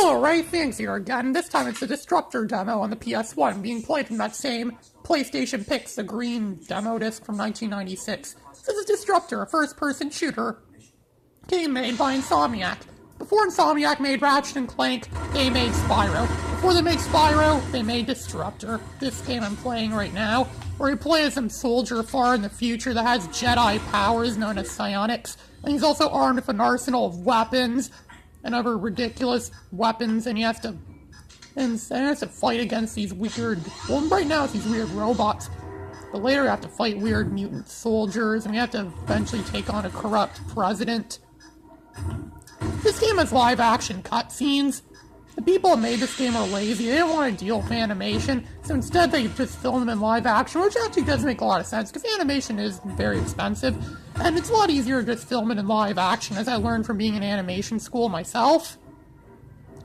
Hello, Ray, thanks here again. This time it's the Disruptor demo on the PS1, being played from that same PlayStation Pix, the green demo disc from 1996. This is Disruptor, a first-person shooter game made by Insomniac. Before Insomniac made Ratchet and Clank, they made Spyro. Before they made Spyro, they made Disruptor. This game I'm playing right now, where you play as some soldier far in the future that has Jedi powers known as psionics, and he's also armed with an arsenal of weapons and other ridiculous weapons, and he has to fight against these weird, well, right now it's these weird robots, but later you have to fight weird mutant soldiers, and you have to eventually take on a corrupt president. This game has live-action cutscenes. The people who made this game are lazy. They didn't want to deal with animation, so instead they just film them in live-action, which actually does make a lot of sense, because animation is very expensive, and it's a lot easier to just film it in live-action, as I learned from being in animation school myself.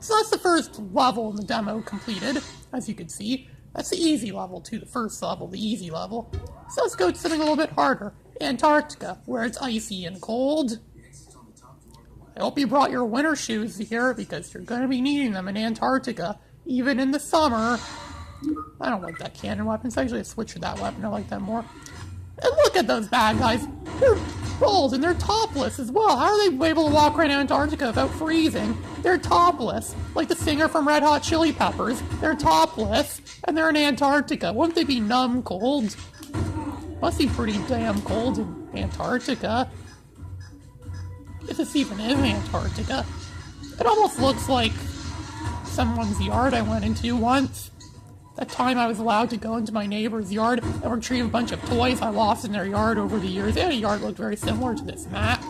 So that's the first level in the demo completed, as you can see. That's the easy level, too, the first level, the easy level. So let's go to something a little bit harder. Antarctica, where it's icy and cold. I hope you brought your winter shoes here, because you're going to be needing them in Antarctica, even in the summer. I don't like that cannon weapon, so actually I switched to that weapon, I like that more. And look at those bad guys, they're bald and they're topless as well. How are they able to walk around Antarctica without freezing? They're topless, like the singer from Red Hot Chili Peppers. They're topless, and they're in Antarctica. Wouldn't they be numb cold? Must be pretty damn cold in Antarctica. If this even is Antarctica. It almost looks like someone's yard I went into once. That time I was allowed to go into my neighbor's yard and retrieve a bunch of toys I lost in their yard over the years. They had a yard that looked very similar to this map.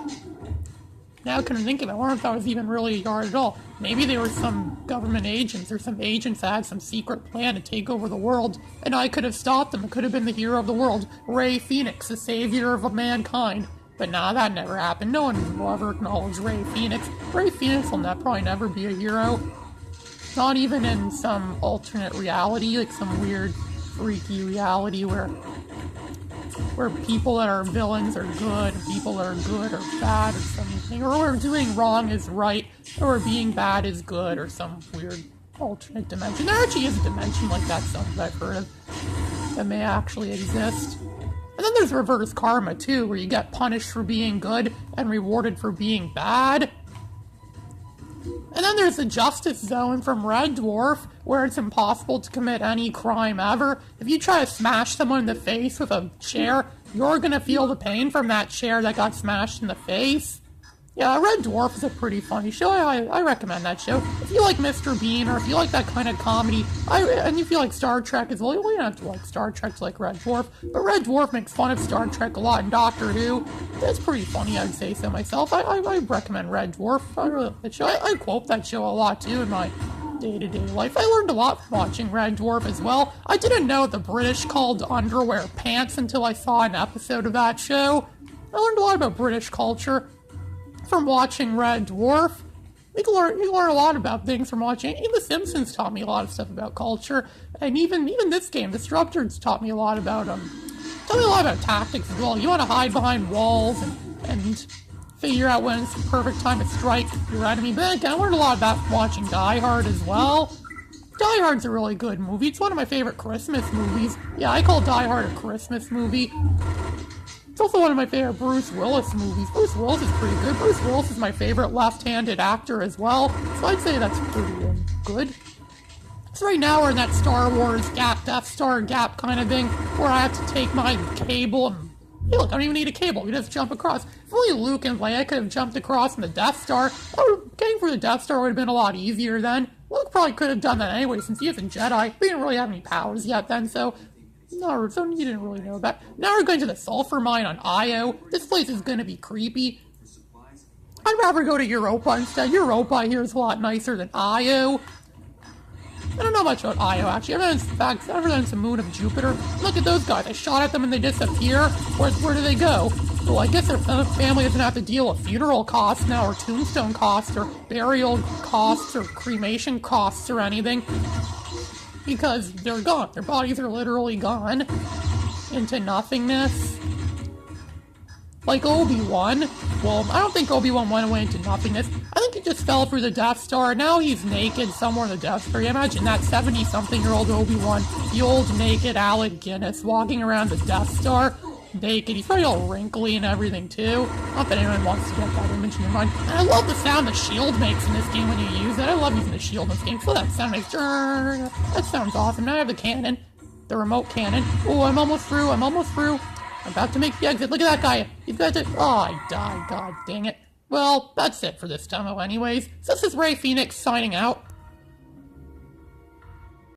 Now I couldn't think of it. I wonder if that was even really a yard at all. Maybe they were some government agents or some agents that had some secret plan to take over the world, and I could have stopped them. It could have been the hero of the world, Ray Phoenix, the savior of mankind. But nah, that never happened. No one will ever acknowledge Ray Phoenix. Ray Phoenix will probably never be a hero. Not even in some alternate reality, like some weird, freaky reality where people that are villains are good, and people that are good are bad, or something. Or where doing wrong is right, or being bad is good, or some weird alternate dimension. There actually is a dimension like that, something I've heard of, that may actually exist. And then there's reverse karma, too, where you get punished for being good and rewarded for being bad. And then there's the Justice Zone from Red Dwarf, where it's impossible to commit any crime ever. If you try to smash someone in the face with a chair, you're gonna feel the pain from that chair that got smashed in the face. Yeah, Red Dwarf is a pretty funny show. I recommend that show. If you like Mr. Bean, or if you like that kind of comedy, and if you like Star Trek as well, you don't have to like Star Trek to like Red Dwarf, but Red Dwarf makes fun of Star Trek a lot, and Doctor Who. That's pretty funny, I'd say so myself. I recommend Red Dwarf. I really like that show. I quote that show a lot, too, in my day-to-day life. I learned a lot from watching Red Dwarf as well. I didn't know the British called underwear pants until I saw an episode of that show. I learned a lot about British culture from watching Red Dwarf. You can learn a lot about things from watching. Even The Simpsons taught me a lot of stuff about culture, and even this game, Disruptors, taught me a lot about tactics as well. You want to hide behind walls and figure out when it's the perfect time to strike your enemy. But again, I learned a lot about watching Die Hard as well. Die Hard's a really good movie. It's one of my favorite Christmas movies. Yeah, I call Die Hard a Christmas movie. It's also one of my favorite Bruce Willis movies. Bruce Willis is pretty good. Bruce Willis is my favorite left-handed actor as well, so I'd say that's pretty good. So right now we're in that Star Wars gap, Death Star gap kind of thing, where I have to take my cable and, hey look, I don't even need a cable, we just jump across. If only Luke and Leia could have jumped across in the Death Star, getting through the Death Star would have been a lot easier then. Luke probably could have done that anyway, since he is a Jedi. We didn't really have any powers yet then, so you didn't really know that. Now we're going to the Sulfur Mine on Io. This place is going to be creepy. I'd rather go to Europa instead. Europa I hear is a lot nicer than Io. I don't know much about Io, actually. I've never done some Moon of Jupiter. Look at those guys. I shot at them and they disappear. Where do they go? Well, I guess their family doesn't have to deal with funeral costs now, or tombstone costs, or burial costs, or cremation costs, or anything. Because they're gone. Their bodies are literally gone into nothingness. Like Obi-Wan. Well, I don't think Obi-Wan went away into nothingness. I think just fell through the Death Star. Now he's naked somewhere in the Death Star. Imagine that 70-something-year-old Obi-Wan, the old naked Alec Guinness, walking around the Death Star naked. He's probably all wrinkly and everything, too. Not that anyone wants to get that image in your mind. And I love the sound the shield makes in this game when you use it. I love using the shield in this game. So that sound makes... That sounds awesome. Now I have the cannon. The remote cannon. Oh, I'm almost through. I'm about to make the exit. Look at that guy. He's got to... Oh, I died. God dang it. Well, that's it for this demo anyways. So this is Ray Phoenix signing out.